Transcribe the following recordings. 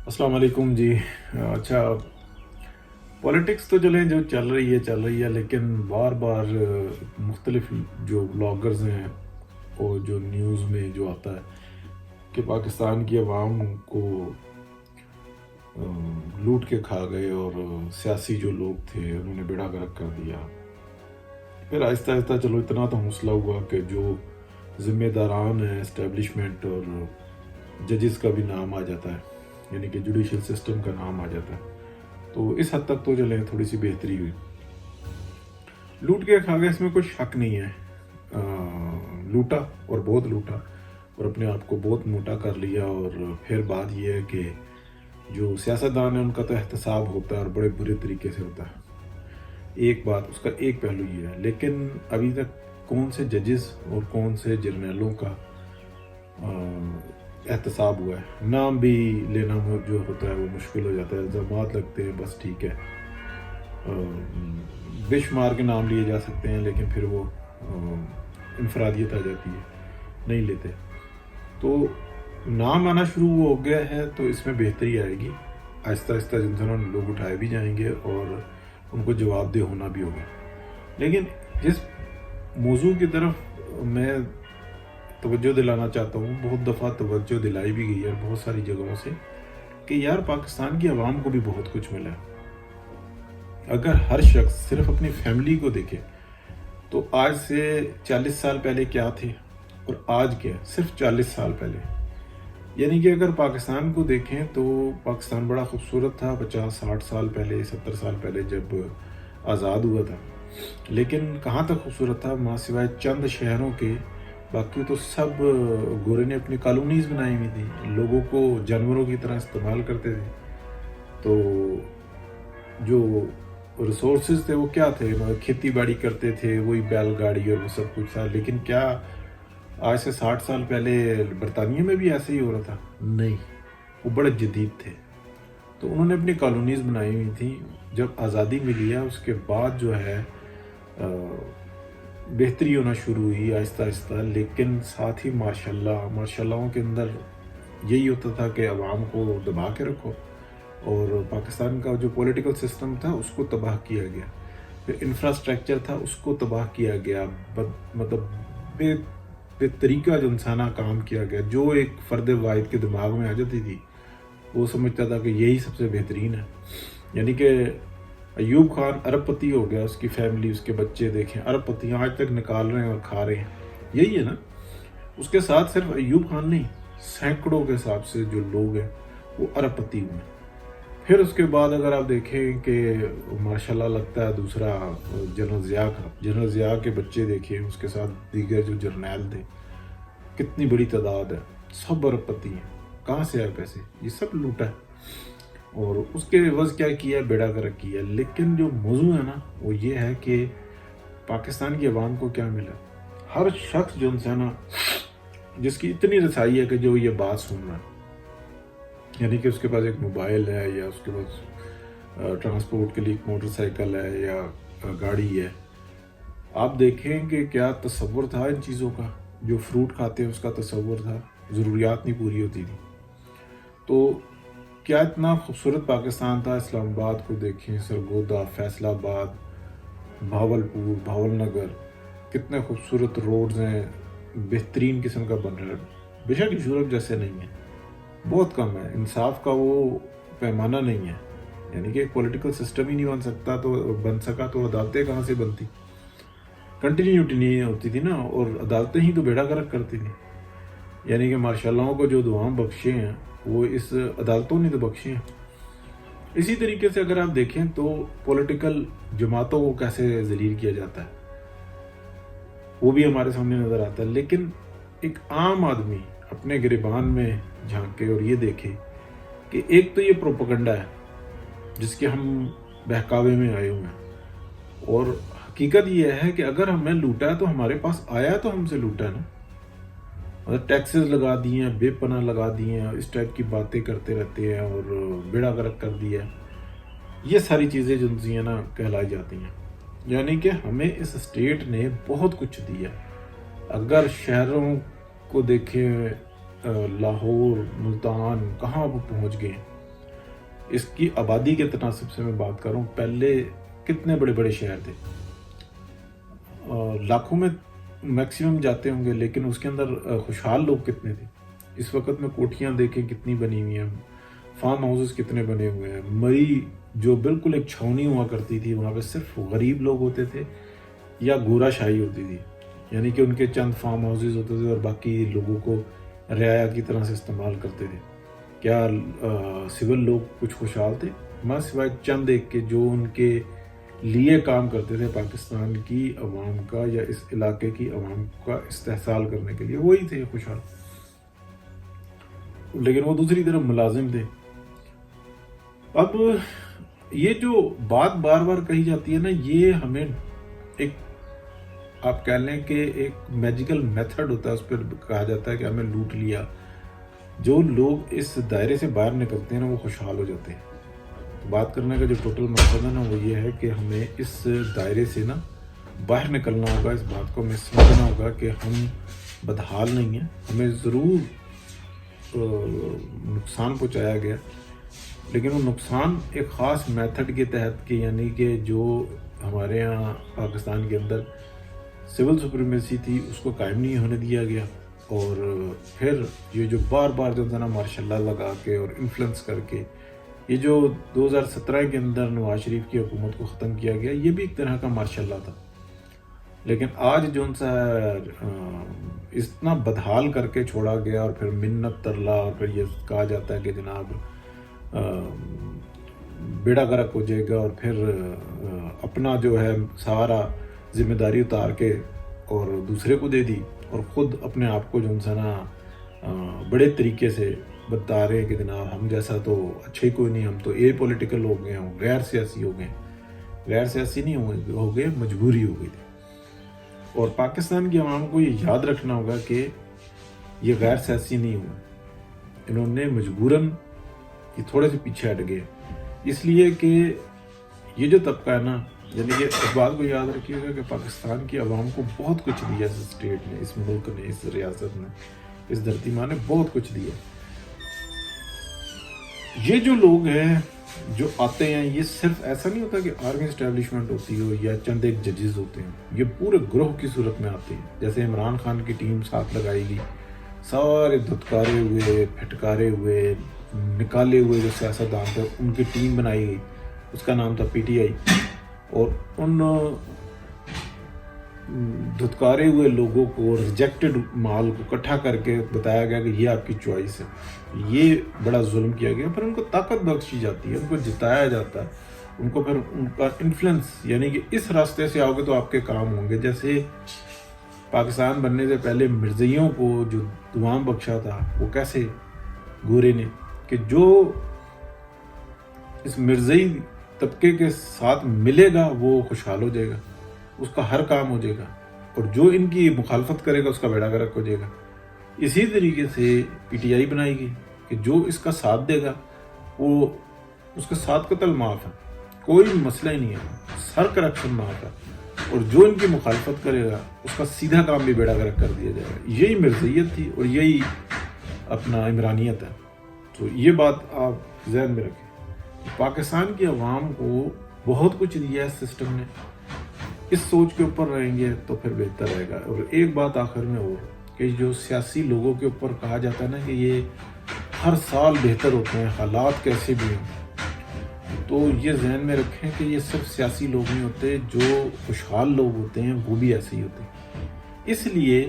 अस्सलाम वालेकुम जी। अच्छा, पॉलिटिक्स तो चलें जो चल रही है, लेकिन बार बार मुख्तलिफ जो ब्लॉगर्स हैं और जो न्यूज़ में जो आता है कि पाकिस्तान की आवाम को लूट के खा गए और सियासी जो लोग थे उन्होंने बेड़ा गर्क कर दिया। फिर आहिस्ता आहिस्ता चलो इतना तो हौसला हुआ कि जो ज़िम्मेदारान है इस्टेब्लिशमेंट और जजेस का भी नाम आ जाता है, यानी कि जुडिशल सिस्टम का नाम आ जाता है, तो इस हद तक तो चले थोड़ी सी बेहतरी हुई। लूट के खा गए, इसमें कोई शक नहीं है। लूटा और बहुत लूटा और अपने आप को बहुत मोटा कर लिया। और फिर बात यह है कि जो सियासतदान है उनका तो एहतसाब होता है और बड़े बुरे तरीके से होता है। एक बात, उसका एक पहलू ये है, लेकिन अभी तक कौन से जजेस और कौन से जर्नलों का एहतसाब हुआ है? नाम भी लेना जो होता है वो मुश्किल हो जाता है, इल्ज़ामात लगते हैं, बस ठीक है, बेशुमार के नाम लिए जा सकते हैं, लेकिन फिर वो इनफरादियत आ जाती है, नहीं लेते। तो नाम आना शुरू हो गया है, तो इसमें बेहतरी आएगी। आहिस्ता आहिस्ता जिन लोग उठाए भी जाएंगे और उनको जवाबदेह होना भी होगा। लेकिन जिस मौजू की तरफ मैं तवज्जो दिलाना चाहता हूँ, बहुत दफ़ा तवज्जो दिलाई भी गई है बहुत सारी जगहों से, कि यार पाकिस्तान की आवाम को भी बहुत कुछ मिला है। अगर हर शख्स सिर्फ अपनी फैमिली को देखे तो आज से 40 साल पहले क्या थे और आज क्या है, सिर्फ 40 साल पहले। यानी कि अगर पाकिस्तान को देखें तो पाकिस्तान बड़ा खूबसूरत था 50-60 साल पहले, 70 साल पहले जब आज़ाद हुआ था। लेकिन कहाँ तक खूबसूरत था, माँ सिवाय चंद शहरों के, बाकी तो सब गोरे ने अपनी कॉलोनीज़ बनाई हुई थी, लोगों को जानवरों की तरह इस्तेमाल करते थे। तो जो रिसोर्सेज थे वो क्या थे, मतलब खेती बाड़ी करते थे, वही बैलगाड़ी और वो सब कुछ था। लेकिन क्या आज से 60 साल पहले बरतानिया में भी ऐसे ही हो रहा था? नहीं, वो बड़े जदीद थे। तो उन्होंने अपनी कॉलोनीज़ बनाई हुई थी। जब आज़ादी मिली है उसके बाद जो है बेहतरी होना शुरू हुई आहिस्ता आहिस्ता। लेकिन साथ ही मार्शलों के अंदर यही होता था कि अवाम को दबा के रखो, और पाकिस्तान का जो पॉलिटिकल सिस्टम था उसको तबाह किया गया। फिर इंफ्रास्ट्रक्चर था उसको तबाह किया गया, मतलब बेतरीका जो इंसाना काम किया गया। जो एक फ़र्द वाहिद के दिमाग में आ जाती थी वो समझता था कि यही सबसे बेहतरीन है। यानी कि अयूब खान अरबपति हो गया, उसकी फैमिली, उसके बच्चे देखें अरबपति आज तक निकाल रहे हैं और खा रहे हैं, यही है ना। उसके साथ सिर्फ अयूब खान नहीं, सैकड़ों के हिसाब से जो लोग हैं वो अरबपति हुए। फिर उसके बाद अगर आप देखें कि माशाल्लाह लगता है दूसरा जनरल ज़िया के बच्चे देखें, उसके साथ दीगर जो जर्नैल थे, कितनी बड़ी तादाद है, सब अरबपति हैं। कहाँ से आए पैसे? ये सब लूटा है और उसके एवज़ क्या किया, बेड़ा गर्क किया। लेकिन जो मौजू है ना वो ये है कि पाकिस्तान की आवाम को क्या मिला। हर शख्स जो इंसान ना जिसकी इतनी रसाई है कि जो ये बात सुन रहा है, यानी कि उसके पास एक मोबाइल है या उसके पास ट्रांसपोर्ट के लिए एक मोटरसाइकिल है या गाड़ी है, आप देखें कि क्या तसव्वुर था इन चीज़ों का। जो फ्रूट खाते हैं उसका तसव्वुर था, ज़रूरियात नहीं पूरी होती थी। तो क्या इतना खूबसूरत पाकिस्तान था। इस्लामाबाद को देखें, सरगोदा, फैसलाबाद, भावलपुर, भावलनगर, कितने खूबसूरत रोड्स हैं, बेहतरीन किस्म का बन रहा है। बेशक यूरोप जैसे नहीं है, बहुत कम है, इंसाफ का वो पैमाना नहीं है। यानी कि एक पॉलिटिकल सिस्टम ही नहीं बन सका तो अदालतें कहाँ से बनती, कंटिन्यूटी नहीं होती थी ना, और अदालतें ही तो बेड़ा गर्क करती थी। यानी कि मार्शलों को जो दुआएं बख्शे हैं वो इस अदालतों ने तो बख्शे हैं। इसी तरीके से अगर आप देखें तो पॉलिटिकल जमातों को कैसे जलील किया जाता है वो भी हमारे सामने नज़र आता है। लेकिन एक आम आदमी अपने गिरबान में झांके और ये देखे कि एक तो ये प्रोपेगेंडा है जिसके हम बहकावे में आए हुए हैं, और हकीकत ये है कि अगर हमें लूटा है तो हमारे पास आया तो हमसे लूटा है ना। मतलब टैक्सेस लगा दिए हैं, बेपनाह लगा दिए हैं, इस टाइप की बातें करते रहते हैं और बेड़ा गर्क कर दिया है। ये सारी चीज़ें जो हैं ना कहलाई जाती हैं। यानी कि हमें इस स्टेट ने बहुत कुछ दिया। अगर शहरों को देखें, लाहौर, मुल्तान, कहाँ वो पहुँच गए। اس کی آبادی کے تناسب سے میں بات کروں، پہلے کتنے بڑے بڑے شہر تھے، لاکھوں میں میکسیمم جاتے ہوں گے، لیکن اس کے اندر خوشحال لوگ کتنے تھے؟ اس وقت میں کوٹھیاں دیکھیں کتنی بنی ہوئی ہیں، فارم ہاؤسز کتنے بنے ہوئے ہیں، مری جو بالکل ایک چھاونی ہوا کرتی تھی، وہاں پہ صرف غریب لوگ ہوتے تھے یا گورا شاہی ہوتی تھی، یعنی کہ ان کے چند فارم ہاؤسز ہوتے تھے اور باقی لوگوں کو رعایا کی طرح سے استعمال کرتے تھے۔ کیا سول لوگ کچھ خوشحال تھے؟ ماں سوائے چند ایک کے جو ان کے لیے کام کرتے تھے پاکستان کی عوام کا یا اس علاقے کی عوام کا استحصال کرنے کے لیے، وہی تھے خوشحال، لیکن وہ دوسری طرف ملازم تھے۔ اب یہ جو بات بار بار کہی جاتی ہے نا، یہ ہمیں ایک آپ کہہ لیں کہ ایک میجیکل میتھڈ ہوتا ہے، اس پر کہا جاتا ہے کہ ہمیں لوٹ لیا۔ جو لوگ اس دائرے سے باہر نکلتے ہیں نا، وہ خوشحال ہو جاتے ہیں۔ بات کرنے کا جو ٹوٹل مقصد ہے نا، وہ یہ ہے کہ ہمیں اس دائرے سے نا باہر نکلنا ہوگا، اس بات کو ہمیں سمجھنا ہوگا کہ ہم بدحال نہیں ہیں، ہمیں ضرور نقصان پہنچایا گیا، لیکن وہ نقصان ایک خاص میتھڈ کے تحت کہ یعنی کہ جو ہمارے ہاں پاکستان کے اندر سول سپریمیسی تھی اس کو قائم نہیں ہونے دیا گیا، اور پھر یہ جو بار بار جو ہے نا ماشاء اللہ لگا کے اور انفلوئنس کر کے یہ جو 2017 کے اندر نواز شریف کی حکومت کو ختم کیا گیا، یہ بھی ایک طرح کا ماشاء اللہ تھا۔ لیکن آج جو ان سا اتنا بدحال کر کے چھوڑا گیا، اور پھر منت ترلا، اور پھر یہ کہا جاتا ہے کہ جناب بیڑا غرق ہو جائے گا، اور پھر اپنا جو ہے سارا ذمہ داری اتار کے اور دوسرے کو دے دی، اور خود اپنے آپ کو جو ان نا بڑے طریقے سے بتا رہے ہیں کہ جناب ہم جیسا تو اچھا ہی کوئی نہیں، ہم تو اے پولیٹیکل ہو گئے ہوں، غیر سیاسی ہو گئے۔ غیر سیاسی نہیں ہو گئے، مجبوری ہو گئی تھی۔ اور پاکستان کی عوام کو یہ یاد رکھنا ہوگا کہ یہ غیر سیاسی نہیں ہوا، انہوں نے مجبوراً یہ تھوڑے سے پیچھے ہٹ گئے، اس لیے کہ یہ جو طبقہ ہے نا، یعنی کہ اس بات کو یاد رکھیے گا کہ پاکستان کی عوام کو بہت کچھ دیا اس اسٹیٹ نے، اس ملک نے، اس ریاست نے، اس دھرتی ماں نے بہت کچھ دیا۔ یہ جو لوگ ہیں جو آتے ہیں، یہ صرف ایسا نہیں ہوتا کہ آرمی اسٹیبلشمنٹ ہوتی ہو یا چند ایک ججز ہوتے ہیں، یہ پورے گروہ کی صورت میں آتے ہیں۔ جیسے عمران خان کی ٹیم ساتھ لگائی گئی، سارے دھتکارے ہوئے، پھٹکارے ہوئے، نکالے ہوئے جو سیاستدان تھے، ان کی ٹیم بنائی گئی، اس کا نام تھا پی ٹی آئی، اور ان دھتکارے ہوئے لوگوں کو، ریجیکٹڈ مال کو اکٹھا کر کے بتایا گیا کہ یہ آپ کی چوائس ہے۔ یہ بڑا ظلم کیا گیا، پھر ان کو طاقت بخشی جاتی ہے، ان کو جتایا جاتا ہے، ان کو پھر ان کا انفلوئنس، یعنی کہ اس راستے سے آؤ گے تو آپ کے کام ہوں گے۔ جیسے پاکستان بننے سے پہلے مرزائیوں کو جو دوام بخشا تھا، وہ کیسے گورے نے کہ جو اس مرزائی طبقے کے ساتھ ملے گا وہ خوشحال ہو جائے گا، اس کا ہر کام ہو جائے گا، اور جو ان کی مخالفت کرے گا اس کا بیڑا غرق ہو جائے گا۔ اسی طریقے سے پی ٹی آئی بنائی گئی کہ جو اس کا ساتھ دے گا وہ اس کے ساتھ قتل معاف ہے، کوئی مسئلہ ہی نہیں ہے، سر کرپشن معاف ہے، اور جو ان کی مخالفت کرے گا اس کا سیدھا کام بھی بیڑا غرق کر دیا جائے گا۔ یہی مرزائیت تھی اور یہی اپنا عمرانیت ہے۔ تو یہ بات آپ ذہن میں رکھیں، پاکستان کی عوام کو بہت کچھ دیا ہے سسٹم نے، اس سوچ کے اوپر رہیں گے تو پھر بہتر رہے گا۔ اور ایک بات آخر میں اور کہ جو سیاسی لوگوں کے اوپر کہا جاتا ہے نا کہ یہ ہر سال بہتر ہوتے ہیں، حالات کیسے بھی ہوں، تو یہ ذہن میں رکھیں کہ یہ صرف سیاسی لوگ نہیں ہوتے، جو خوشحال لوگ ہوتے ہیں وہ بھی ایسے ہی ہوتے ہیں، اس لیے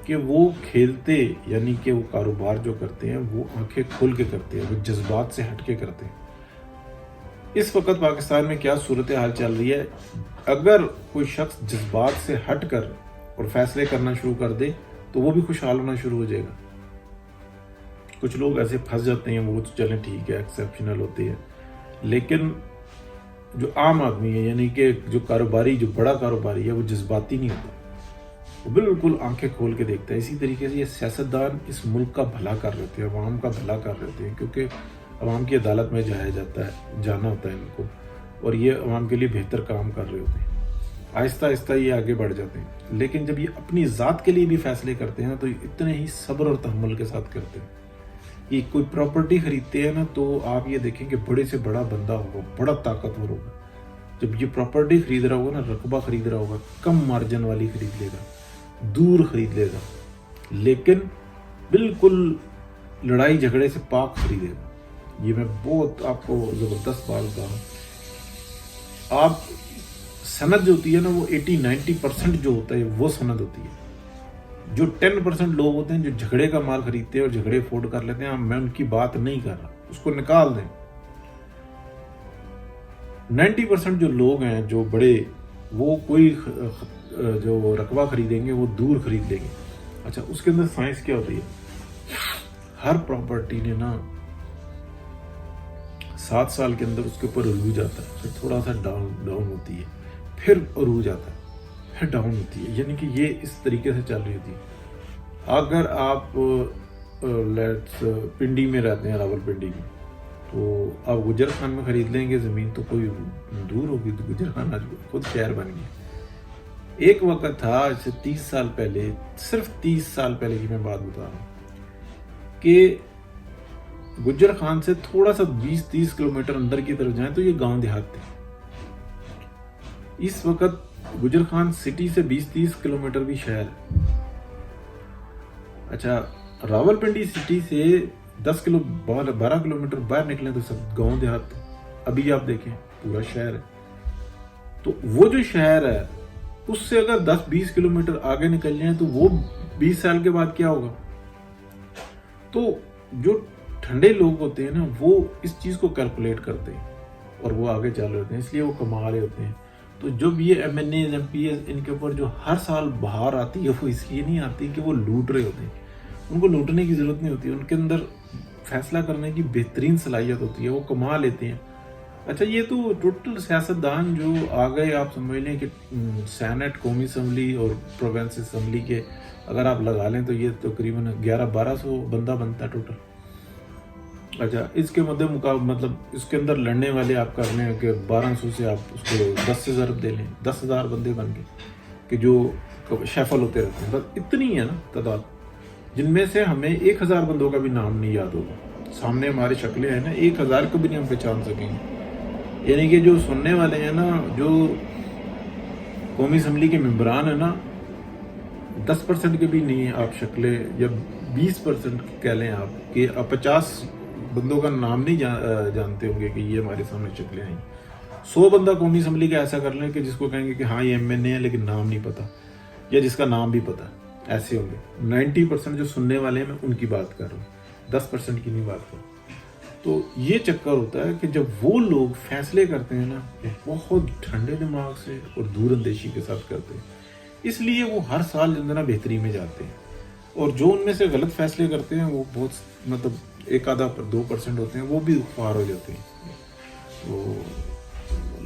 کہ وہ کھیلتے، یعنی کہ وہ کاروبار جو کرتے ہیں وہ آنکھیں کھول کے کرتے ہیں، وہ جذبات سے ہٹ کے کرتے ہیں۔ اس وقت پاکستان میں کیا صورتحال چل رہی ہے، اگر کوئی شخص جذبات سے ہٹ کر اور فیصلے کرنا شروع کر دے تو وہ بھی خوشحال ہونا شروع ہو جائے گا۔ کچھ لوگ ایسے پھنس جاتے ہیں، وہ تو چلیں ٹھیک ہے، ایکسیپشنل ہوتی ہے، لیکن جو عام آدمی ہے، یعنی کہ جو کاروباری، جو بڑا کاروباری ہے، وہ جذباتی نہیں ہوتا، وہ بالکل آنکھیں کھول کے دیکھتا ہے۔ اسی طریقے سے یہ سیاستدان اس ملک کا بھلا کر رہے تھے، عوام کا بھلا کر رہے تھے، کیونکہ عوام کی عدالت میں جانا ہوتا ہے ان کو، اور یہ عوام کے لیے بہتر کام کر رہے ہوتے ہیں۔ آہستہ آہستہ یہ آگے بڑھ جاتے ہیں، لیکن جب یہ اپنی ذات کے لیے بھی فیصلے کرتے ہیں تو اتنے ہی صبر اور تحمل کے ساتھ کرتے ہیں، कि कोई प्रॉपर्टी खरीदते हैं ना, तो आप ये देखें कि बड़े से बड़ा बंदा होगा, बड़ा ताकतवर होगा। जब ये प्रॉपर्टी खरीद रहा होगा ना, रकबा खरीद रहा होगा, कम मार्जिन वाली खरीद लेगा, दूर खरीद लेगा, लेकिन बिल्कुल लड़ाई झगड़े से पाक खरीदेगा। ये मैं बहुत आपको ज़बरदस्त बात कहा। आप सनद जो होती है ना, वो 80-90% जो होता है वो सनद होती है। जो 10% लोग होते हैं जो झगड़े का माल खरीदते हैं और झगड़े अफोर्ड कर लेते हैं, मैं उनकी बात नहीं कर रहा, उसको निकाल दें। 90% जो लोग हैं जो बड़े, वो कोई जो रकबा खरीदेंगे वो दूर खरीद लेंगे। अच्छा, उसके अंदर साइंस क्या होती है? हर प्रॉपर्टी ने ना 7 साल के अंदर उसके ऊपर अरूज आता है, फिर थोड़ा सा डाउन होती है, फिर अरूज आता है, फिर डाउन होती है। यानी कि ये इस तरीके से चल रही होती है। अगर आप पिंडी में रहते हैं, रावलपिंडी में, तो आप गुजर खान में खरीद लेंगे ज़मीन, तो कोई दूर होगी, तो गुजर खान आज खुद शहर बन गया। एक वक्त था, आज से 30 साल पहले, सिर्फ 30 साल पहले की मैं बात बता रहा हूँ, कि गुजर खान से थोड़ा सा 20-30 किलोमीटर अंदर की तरफ जाएं तो ये गांव देहात थे। इस वक्त गुजर खान सिटी से 20-30 किलोमीटर भी शहर है। अच्छा, रावलपिंडी सिटी से 12 किलोमीटर बाहर निकले तो सब गांव देहात है। अभी आप देखें पूरा शहर है। तो वो जो शहर है उससे अगर 10-20 किलोमीटर आगे निकल जाए तो वो 20 साल के बाद क्या होगा? तो जो ठंडे लोग होते हैं ना, वो इस चीज को कैलकुलेट करते हैं और वो आगे चल रहे होते हैं, इसलिए वो कमा रहे होते हैं। तो जब ये MNA MPs इनके ऊपर जो हर साल बाहर आती है, वो इसलिए नहीं आती कि वो लूट रहे होते हैं। उनको लूटने की जरूरत नहीं होती, उनके अंदर फैसला करने की बेहतरीन सलाहियत होती है, वो कमा लेते हैं। अच्छा, ये तो टोटल सियासतदान जो आ गए, आप समझ लें कि सेनेट, कौमी असम्बली और प्रोविंस असम्बली के अगर आप लगा लें तो ये तकरीबन 1100-1200 बंदा बनता है टोटल। अच्छा, इसके मतलब इसके अंदर लड़ने वाले आप कर लें कि 1200 से आप उसको 10 से ज़रब दे लें, 10,000 बंदे बन गए कि जो शफल होते रहते हैं। बस इतनी है ना तादाद, जिनमें से हमें 1000 बंदों का भी नाम नहीं याद होगा। सामने हमारी शक्लें हैं ना, 1000 को भी नहीं हम पहचान सकेंगे। यानी कि जो सुनने वाले हैं ना, जो कौमी असम्बली के मेम्बरान है ना, 10% के भी नहीं है आप शक्लें, या 20% कह लें आप, कि 50 बंदों का नाम नहीं जानते होंगे कि ये हमारे सामने शक्लें आई। 100 बंदा कौमी असम्बली का ऐसा कर लें कि जिसको कहेंगे कि हाँ ये MNA है लेकिन नाम नहीं पता, या जिसका नाम भी पता, ऐसे होंगे। 90% जो सुनने वाले हैं, मैं उनकी बात कर रहा हूँ, 10% की नहीं बात कर रहा। तो ये चक्कर होता है कि जब वो लोग फैसले करते हैं ना, बहुत ठंडे दिमाग से और दूरअंदेशी के साथ करते हैं, इसलिए वो हर साल जो है ना बेहतरी में जाते हैं। और जो उनमें से गलत फैसले करते हैं वो बहुत मतलब 1-2% होते हैं, वो भी ख्वार हो जाते हैं। तो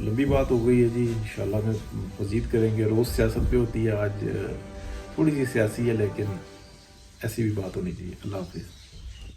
लंबी बात हो गई है जी, इंशाल्लाह में मज़ीद करेंगे। रोज़ सियासत पे होती है, आज थोड़ी सी सियासी है, लेकिन ऐसी भी बात होनी चाहिए। अल्लाह हाफिज़।